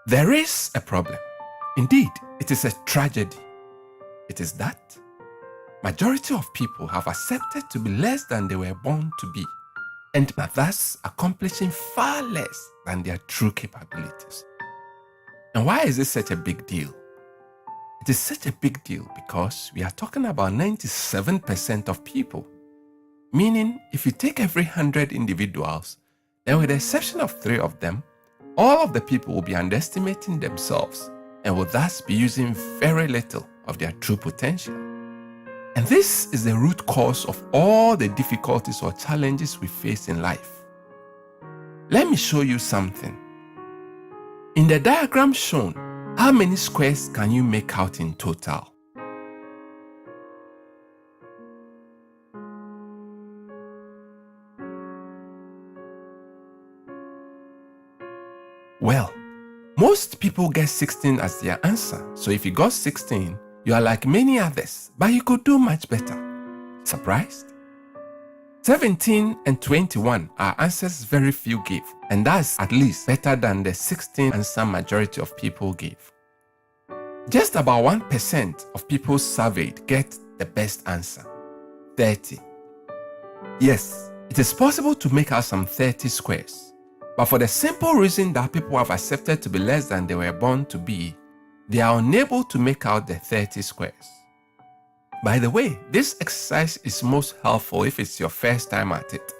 There is a problem. Indeed, it is a tragedy. It is that majority of people have accepted to be less than they were born to be, and are thus accomplishing far less than their true capabilities. And why is this such a big deal? It is such a big deal because we are talking about 97% of people. Meaning, if you take every 100 individuals, then with the exception of 3 of them, all of the people will be underestimating themselves and will thus be using very little of their true potential. And this is the root cause of all the difficulties or challenges we face in life. Let me show you something. In the diagram shown, how many squares can you make out in total? Well, most people get 16 as their answer. So if you got 16, you are like many others, but you could do much better. Surprised? 17 and 21 are answers very few give, and that's at least better than the 16 answer majority of people give. Just about 1% of people surveyed get the best answer, 30. Yes, it is possible to make out some 30 squares, but for the simple reason that people have accepted to be less than they were born to be, they are unable to make out the 30 squares. By the way, this exercise is most helpful if it's your first time at it.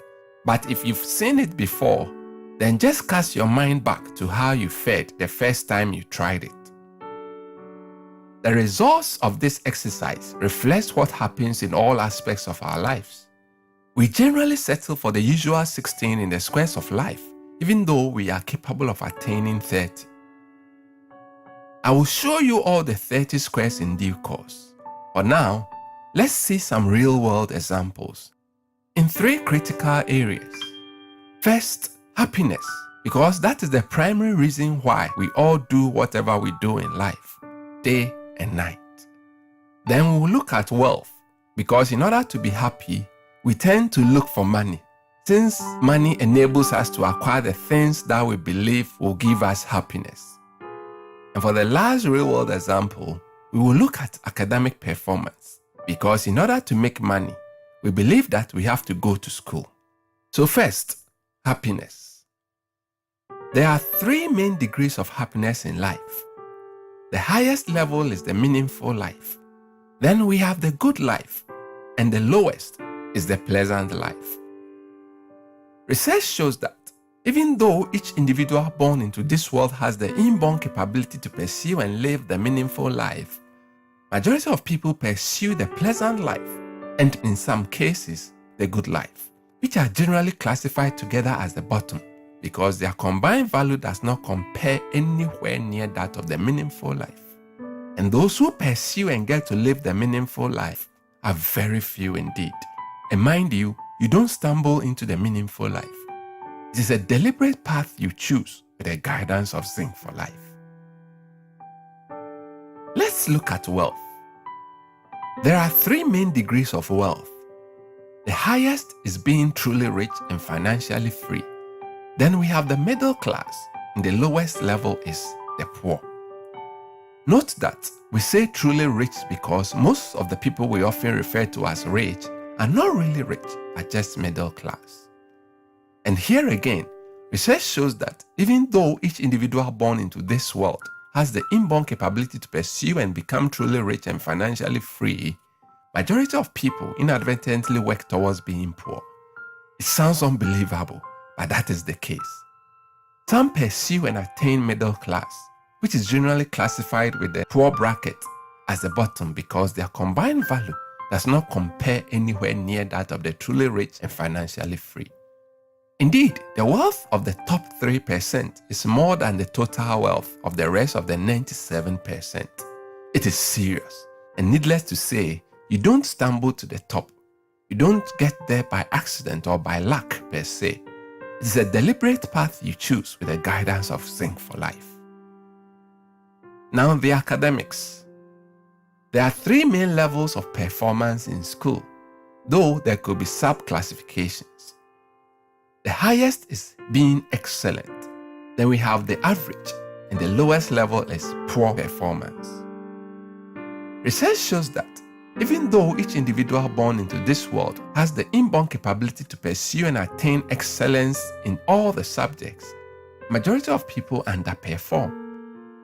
But if you've seen it before, then just cast your mind back to how you fared the first time you tried it. The results of this exercise reflects what happens in all aspects of our lives. We generally settle for the usual 16 in the squares of life, even though we are capable of attaining 30. I will show you all the 30 squares in due course. For now, let's see some real-world examples in 3 critical areas. First, happiness, because that is the primary reason why we all do whatever we do in life, day and night. Then we will look at wealth, because in order to be happy, we tend to look for money, since money enables us to acquire the things that we believe will give us happiness. And for the last real-world example, we will look at academic performance, because in order to make money, we believe that we have to go to school. So first, happiness. There are 3 main degrees of happiness in life. The highest level is the meaningful life. Then we have the good life, and the lowest is the pleasant life. Research shows that even though each individual born into this world has the inborn capability to pursue and live the meaningful life, majority of people pursue the pleasant life and in some cases the good life, which are generally classified together as the bottom because their combined value does not compare anywhere near that of the meaningful life. And those who pursue and get to live the meaningful life are very few indeed. And mind you, you don't stumble into the meaningful life. It is a deliberate path you choose with the guidance of Zing4Life. Let's look at wealth. There are 3 main degrees of wealth. The highest is being truly rich and financially free. Then we have the middle class, and the lowest level is the poor. Note that we say truly rich because most of the people we often refer to as rich are not really rich, are just middle class. And here again, research shows that even though each individual born into this world has the inborn capability to pursue and become truly rich and financially free, majority of people inadvertently work towards being poor. It sounds unbelievable, but that is the case. Some pursue and attain middle class, which is generally classified with the poor bracket as the bottom because their combined value does not compare anywhere near that of the truly rich and financially free. Indeed, the wealth of the top 3% is more than the total wealth of the rest of the 97%. It is serious, and needless to say, you don't stumble to the top. You don't get there by accident or by luck per se. It is a deliberate path you choose with the guidance of Zing4Life. Now the academics. There are 3 main levels of performance in school, though there could be sub-classifications. The highest is being excellent. Then we have the average, and the lowest level is poor performance. Research shows that even though each individual born into this world has the inborn capability to pursue and attain excellence in all the subjects, majority of people underperform.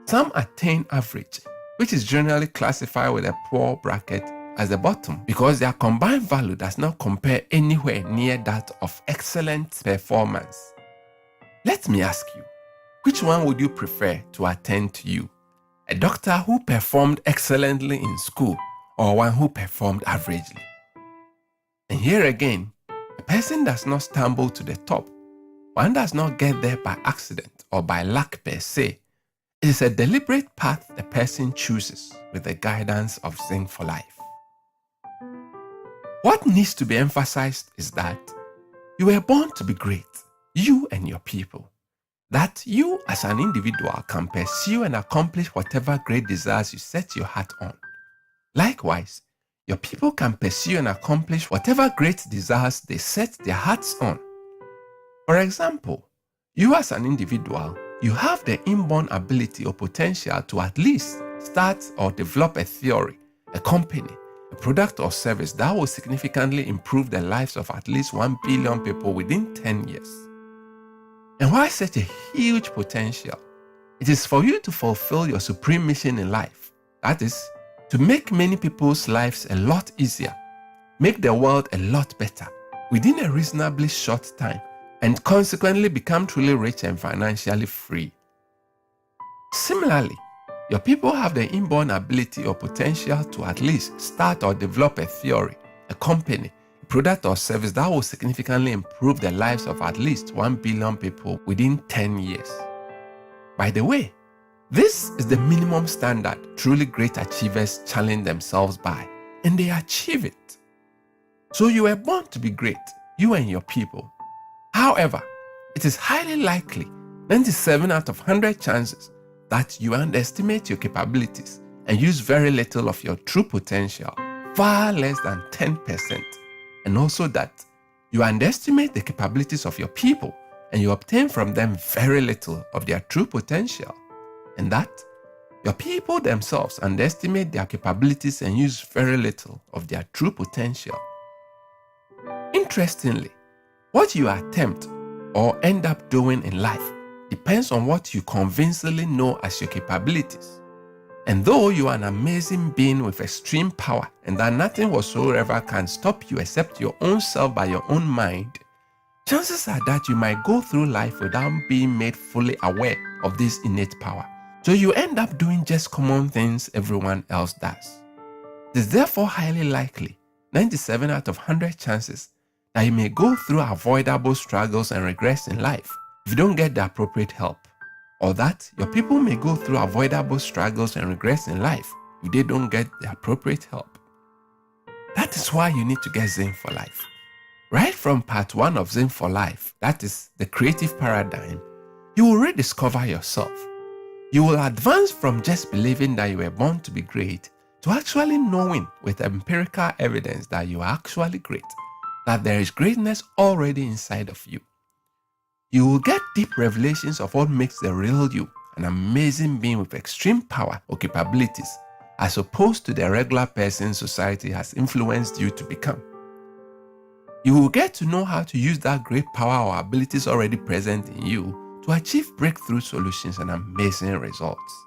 Some attain average, which is generally classified with a poor bracket as the bottom because their combined value does not compare anywhere near that of excellent performance. Let me ask you, which one would you prefer to attend to you? A doctor who performed excellently in school or one who performed averagely? And here again, a person does not stumble to the top. One does not get there by accident or by luck per se. It is a deliberate path the person chooses with the guidance of Zing4Life. What needs to be emphasized is that you were born to be great, you and your people. That you as an individual can pursue and accomplish whatever great desires you set your heart on. Likewise, your people can pursue and accomplish whatever great desires they set their hearts on. For example, you as an individual, you have the inborn ability or potential to at least start or develop a theory, a company, a product or service that will significantly improve the lives of at least 1 billion people within 10 years. And why such a huge potential? It is for you to fulfill your supreme mission in life. That is, to make many people's lives a lot easier, make the world a lot better within a reasonably short time, and consequently become truly rich and financially free. Similarly, your people have the inborn ability or potential to at least start or develop a theory, a company, a product or service that will significantly improve the lives of at least 1 billion people within 10 years. By the way, this is the minimum standard truly great achievers challenge themselves by, and they achieve it. So you were born to be great, you and your people. However, it is highly likely, 97 out of 100 chances, that you underestimate your capabilities and use very little of your true potential, far less than 10%, and also that you underestimate the capabilities of your people and you obtain from them very little of their true potential, and that your people themselves underestimate their capabilities and use very little of their true potential. Interestingly, what you attempt or end up doing in life depends on what you convincingly know as your capabilities. And though you are an amazing being with extreme power and that nothing whatsoever can stop you except your own self by your own mind, chances are that you might go through life without being made fully aware of this innate power. So you end up doing just common things everyone else does. It is therefore highly likely, 97 out of 100 chances, that you may go through avoidable struggles and regrets in life if you don't get the appropriate help, or that your people may go through avoidable struggles and regrets in life if they don't get the appropriate help. That is why you need to get Zing4Life. Right from part 1 of Zing4Life, that is the creative paradigm, you will rediscover yourself. You will advance from just believing that you were born to be great to actually knowing with empirical evidence that you are actually great, that there is greatness already inside of you. You will get deep revelations of what makes the real you an amazing being with extreme power or capabilities, as opposed to the regular person society has influenced you to become. You will get to know how to use that great power or abilities already present in you to achieve breakthrough solutions and amazing results.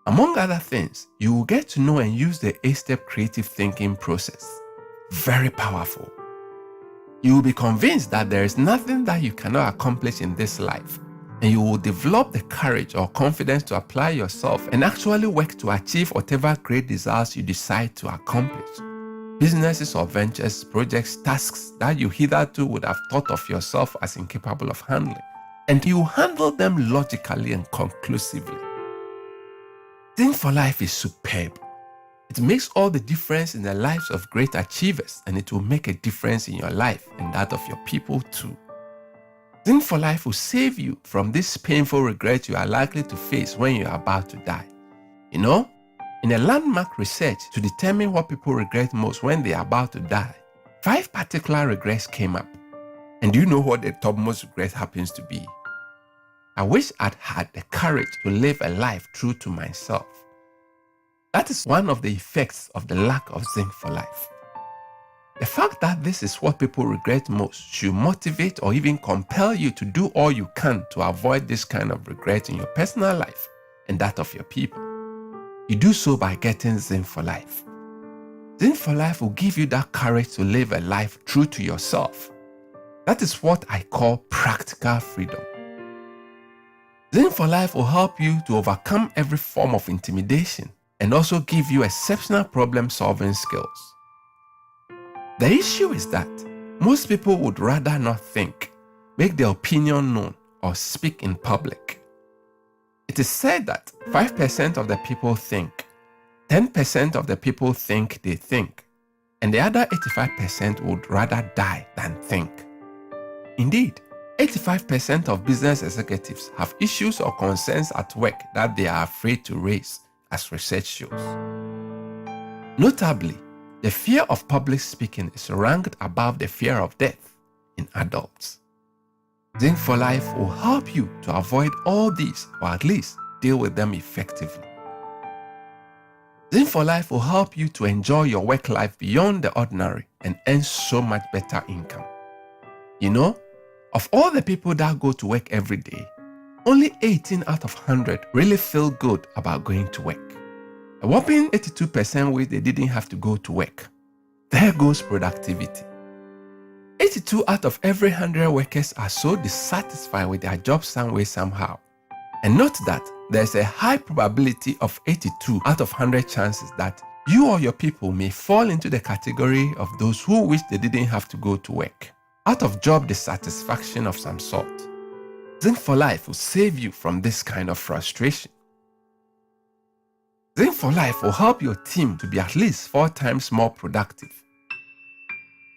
Among other things, you will get to know and use the 8-step creative thinking process. Very powerful. You will be convinced that there is nothing that you cannot accomplish in this life, and you will develop the courage or confidence to apply yourself and actually work to achieve whatever great desires you decide to accomplish. Businesses or ventures, projects, tasks that you hitherto would have thought of yourself as incapable of handling, and you handle them logically and conclusively. Zing4Life is superb. It makes all the difference in the lives of great achievers, and it will make a difference in your life and that of your people too. Zing4Life will save you from this painful regret you are likely to face when you are about to die. You know, in a landmark research to determine what people regret most when they are about to die, 5 particular regrets came up. And do you know what the topmost regret happens to be? I wish I'd had the courage to live a life true to myself. That is one of the effects of the lack of Zing4Life. The fact that this is what people regret most should motivate or even compel you to do all you can to avoid this kind of regret in your personal life and that of your people. You do so by getting Zing4Life. Zing4Life will give you that courage to live a life true to yourself. That is what I call practical freedom. Zing4Life will help you to overcome every form of intimidation and also give you exceptional problem-solving skills. The issue is that most people would rather not think, make their opinion known, or speak in public. It is said that 5% of the people think, 10% of the people think they think, and the other 85% would rather die than think. Indeed, 85% of business executives have issues or concerns at work that they are afraid to raise, as research shows. Notably, the fear of public speaking is ranked above the fear of death in adults. Zing4Life will help you to avoid all these, or at least deal with them effectively. Zing4Life will help you to enjoy your work life beyond the ordinary and earn so much better income. You know, of all the people that go to work every day, only 18 out of 100 really feel good about going to work. A whopping 82% wish they didn't have to go to work. There goes productivity. 82 out of every 100 workers are so dissatisfied with their job some way somehow. And note that there's a high probability of 82 out of 100 chances that you or your people may fall into the category of those who wish they didn't have to go to work, out of job dissatisfaction of some sort. Zing4Life will save you from this kind of frustration. Zing4Life will help your team to be at least 4 times more productive.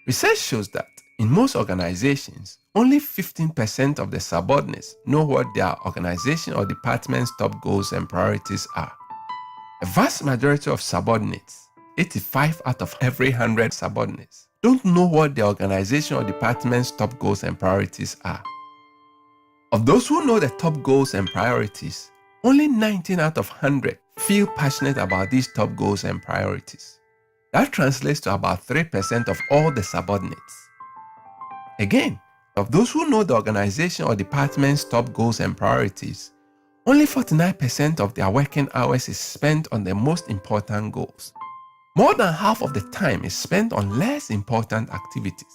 Research shows that in most organizations, only 15% of the subordinates know what their organization or department's top goals and priorities are. A vast majority of subordinates, 85 out of every 100 subordinates, don't know what their organization or department's top goals and priorities are. Of those who know the top goals and priorities, only 19 out of 100 feel passionate about these top goals and priorities. That translates to about 3% of all the subordinates. Again, of those who know the organization or department's top goals and priorities, only 49% of their working hours is spent on the most important goals. More than half of the time is spent on less important activities.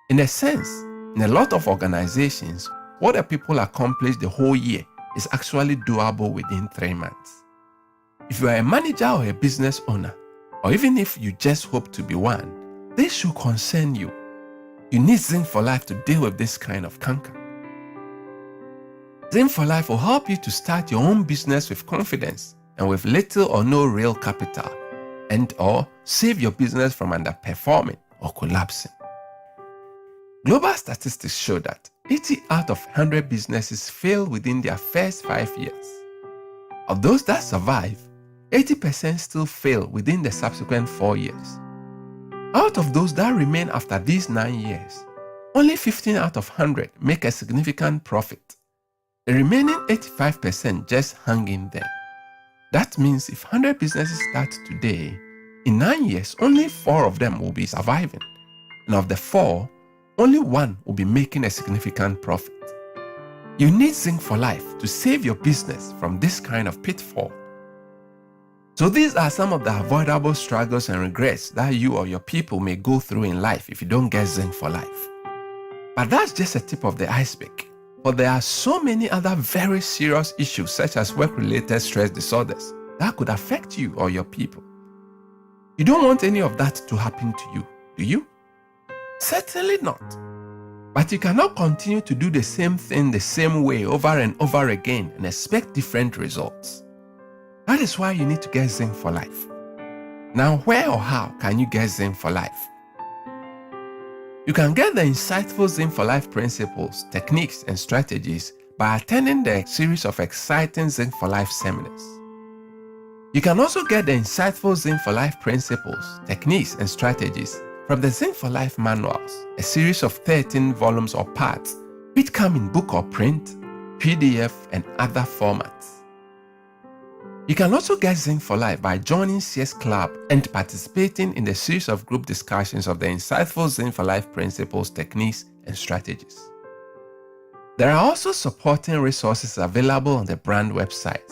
In a sense, in a lot of organizations, what the people accomplish the whole year is actually doable within 3 months. If you are a manager or a business owner, or even if you just hope to be one, this should concern you. You need Zing4Life to deal with this kind of canker. Zing4Life will help you to start your own business with confidence and with little or no real capital, and or save your business from underperforming or collapsing. Global statistics show that 80 out of 100 businesses fail within their first 5 years. Of those that survive, 80% still fail within the subsequent 4 years. Out of those that remain after these 9 years, only 15 out of 100 make a significant profit. The remaining 85% just hang in there. That means if 100 businesses start today, in 9 years, only 4 of them will be surviving. And of the 4, only 1 will be making a significant profit. You need Zing4Life to save your business from this kind of pitfall. So these are some of the avoidable struggles and regrets that you or your people may go through in life if you don't get Zing4Life. But that's just a tip of the iceberg. But there are so many other very serious issues such as work-related stress disorders that could affect you or your people. You don't want any of that to happen to you, do you? Certainly not. But you cannot continue to do the same thing the same way over and over again and expect different results. That is why you need to get Zing4Life. Now, where or how can you get Zing4Life? You can get the insightful Zing4Life principles, techniques, and strategies by attending the series of exciting Zing4Life seminars. You can also get the insightful Zing4Life principles, techniques, and strategies from the Zing4Life manuals, a series of 13 volumes or parts, which come in book or print, PDF, and other formats. You can also get Zing4Life by joining CS Club and participating in the series of group discussions of the insightful Zing4Life principles, techniques, and strategies. There are also supporting resources available on the brand website,